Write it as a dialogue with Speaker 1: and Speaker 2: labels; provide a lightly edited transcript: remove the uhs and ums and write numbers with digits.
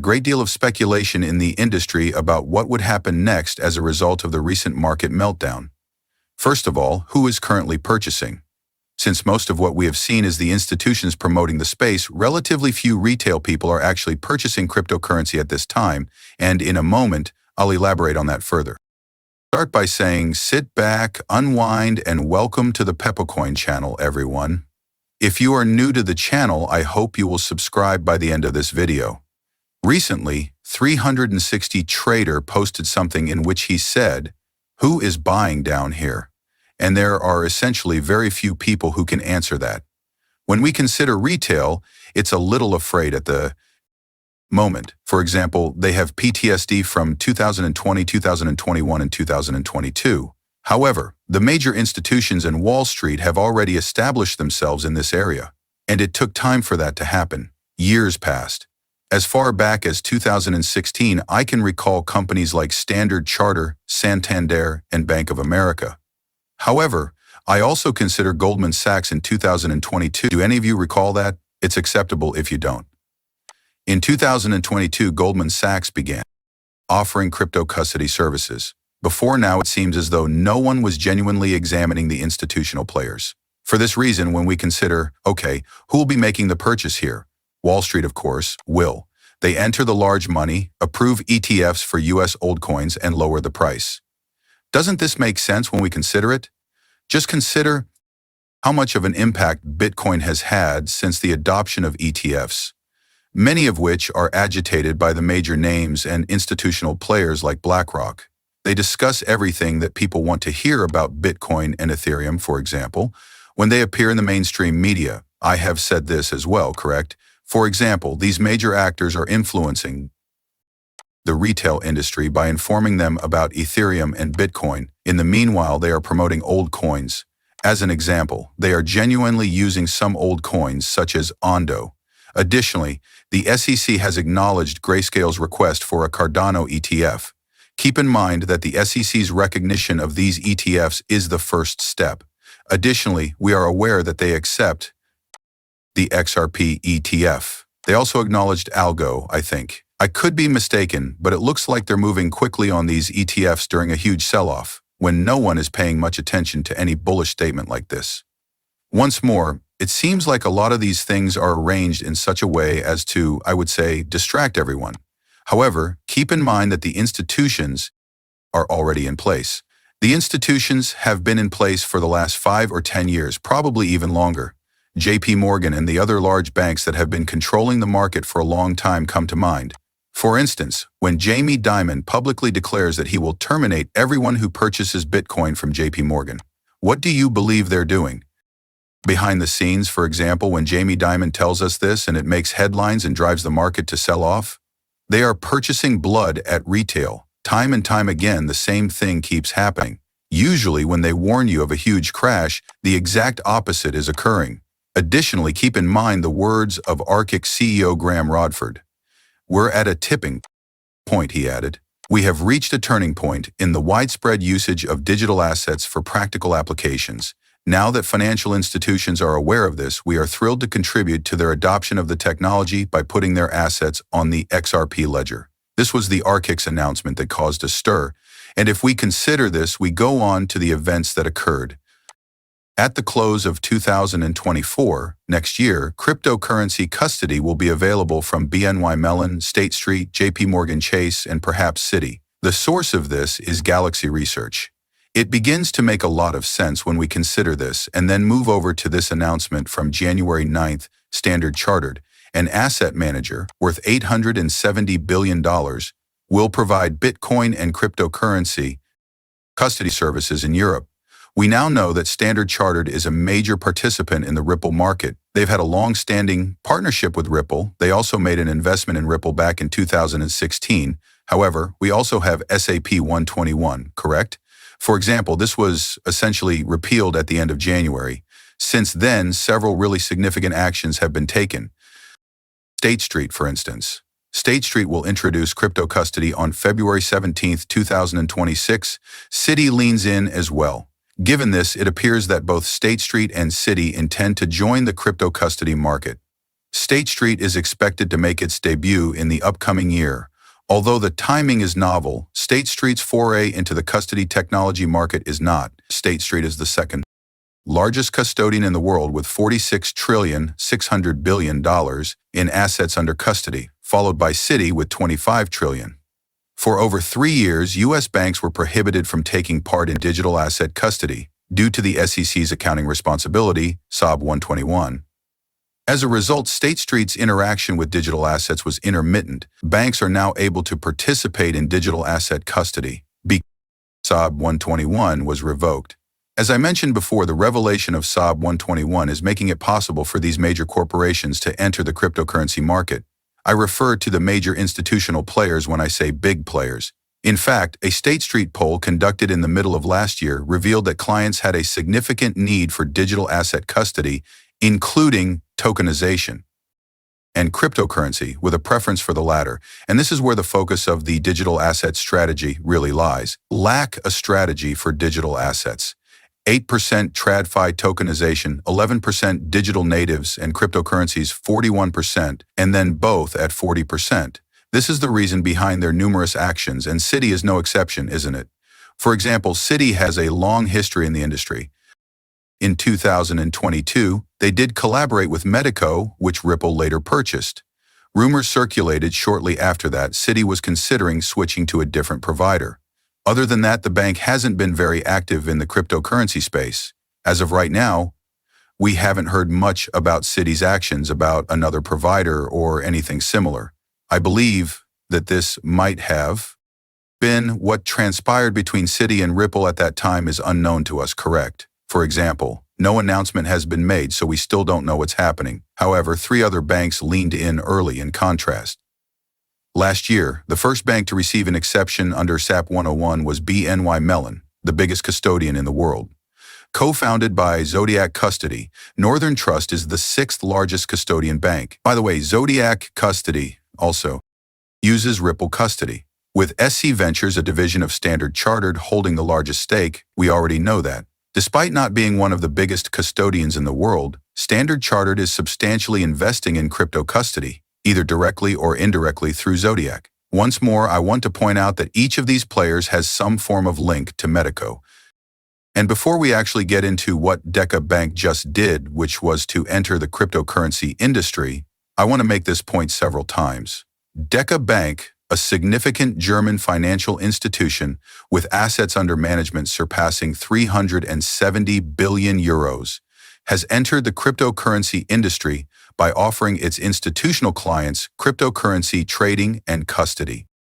Speaker 1: great deal of speculation in the industry about what would happen next as a result of the recent market meltdown. First of all, who is currently purchasing? Since most of what we have seen is the institutions promoting the space, relatively few retail people are actually purchasing cryptocurrency at this time, and in a moment, I'll elaborate on that further. Start by saying, sit back, unwind, and welcome to the Peppercoin channel, everyone. If you are new to the channel, I hope you will subscribe by the end of this video. Recently, 360 Trader posted something in which he said, "Who is buying down here?" And there are essentially very few people who can answer that. When we consider retail, it's a little afraid at the moment. For example, they have PTSD from 2020, 2021, and 2022. However, the major institutions and Wall Street have already established themselves in this area, and it took time for that to happen. Years passed. As far back as 2016, I can recall companies like Standard Chartered, Santander, and Bank of America. However, I also consider Goldman Sachs in 2022. Do any of you recall that? It's acceptable if you don't. In 2022, Goldman Sachs began offering crypto custody services. Before now, it seems as though no one was genuinely examining the institutional players. For this reason, when we consider, okay, who will be making the purchase here? Wall Street, of course, will. They enter the large money, approve ETFs for US old coins, and lower the price. Doesn't this make sense when we consider it? Just consider how much of an impact Bitcoin has had since the adoption of ETFs, many of which are agitated by the major names and institutional players like BlackRock. They discuss everything that people want to hear about Bitcoin and Ethereum, for example, when they appear in the mainstream media. I have said this as well, correct? For example, these major actors are influencing the retail industry by informing them about Ethereum and Bitcoin. In the meanwhile, they are promoting old coins. As an example, they are genuinely using some old coins, such as Ondo. Additionally, the SEC has acknowledged Grayscale's request for a Cardano ETF. Keep in mind that the SEC's recognition of these ETFs is the first step. Additionally, we are aware that they accept the XRP ETF. They also acknowledged Algo, I think. I could be mistaken, but it looks like they're moving quickly on these ETFs during a huge sell-off, when no one is paying much attention to any bullish statement like this. Once more, it seems like a lot of these things are arranged in such a way as to, I would say, distract everyone. However, keep in mind that the institutions are already in place. The institutions have been in place for the last 5 or 10 years, probably even longer. JP Morgan and the other large banks that have been controlling the market for a long time come to mind. For instance, when Jamie Dimon publicly declares that he will terminate everyone who purchases Bitcoin from JP Morgan, what do you believe they're doing? Behind the scenes, for example, when Jamie Dimon tells us this and it makes headlines and drives the market to sell off, they are purchasing blood at retail. Time and time again, the same thing keeps happening. Usually, when they warn you of a huge crash, the exact opposite is occurring. Additionally, keep in mind the words of Archic CEO Graham Rodford. "We're at a tipping point," he added. "We have reached a turning point in the widespread usage of digital assets for practical applications. Now that financial institutions are aware of this, we are thrilled to contribute to their adoption of the technology by putting their assets on the XRP ledger." This was the Archic's announcement that caused a stir, and if we consider this, we go on to the events that occurred. At the close of 2024, next year, cryptocurrency custody will be available from BNY Mellon, State Street, JP Morgan Chase, and perhaps Citi. The source of this is Galaxy Research. It begins to make a lot of sense when we consider this and then move over to this announcement from January 9th, Standard Chartered, an asset manager worth $870 billion, will provide Bitcoin and cryptocurrency custody services in Europe. We now know that Standard Chartered is a major participant in the Ripple market. They've had a long-standing partnership with Ripple. They also made an investment in Ripple back in 2016. However, we also have SAP 121, correct? For example, this was essentially repealed at the end of January. Since then, several really significant actions have been taken. State Street, for instance. State Street will introduce crypto custody on February 17, 2026. Citi leans in as well. Given this, it appears that both State Street and Citi intend to join the crypto custody market. State Street is expected to make its debut in the upcoming year. Although the timing is novel, State Street's foray into the custody technology market is not. State Street is the second largest custodian in the world with $46.6 trillion in assets under custody, followed by Citi with $25 trillion. For over 3 years, U.S. banks were prohibited from taking part in digital asset custody due to the SEC's accounting responsibility, SOB 121. As a result, State Street's interaction with digital assets was intermittent. Banks are now able to participate in digital asset custody because SOB 121 was revoked. As I mentioned before, the revelation of SOB 121 is making it possible for these major corporations to enter the cryptocurrency market. I refer to the major institutional players when I say big players. In fact, a State Street poll conducted in the middle of last year revealed that clients had a significant need for digital asset custody, including tokenization and cryptocurrency, with a preference for the latter. And this is where the focus of the digital asset strategy really lies. Lack a strategy for digital assets. 8% TradFi tokenization, 11% digital natives and cryptocurrencies, 41%, and then both at 40%. This is the reason behind their numerous actions, and Citi is no exception, isn't it? For example, Citi has a long history in the industry. In 2022, they did collaborate with Medico, which Ripple later purchased. Rumors circulated shortly after that Citi was considering switching to a different provider. Other than that, the bank hasn't been very active in the cryptocurrency space. As of right now, we haven't heard much about Citi's actions about another provider or anything similar. I believe that this might have been what transpired between Citi and Ripple at that time is unknown to us, correct? For example, no announcement has been made, so we still don't know what's happening. However, 3 other banks leaned in early in contrast. Last year, the first bank to receive an exception under SAP 101 was BNY Mellon, the biggest custodian in the world. Co-founded by Zodiac Custody, Northern Trust is the 6th largest custodian bank. By the way, Zodiac Custody also uses Ripple Custody. With SC Ventures, a division of Standard Chartered, holding the largest stake, we already know that. Despite not being one of the biggest custodians in the world, Standard Chartered is substantially investing in crypto custody, either directly or indirectly through Zodiac. Once more, I want to point out that each of these players has some form of link to Medico. And before we actually get into what Deca Bank just did, which was to enter the cryptocurrency industry, I want to make this point several times. Deca Bank, a significant German financial institution with assets under management surpassing 370 billion euros, has entered the cryptocurrency industry by offering its institutional clients cryptocurrency trading and custody.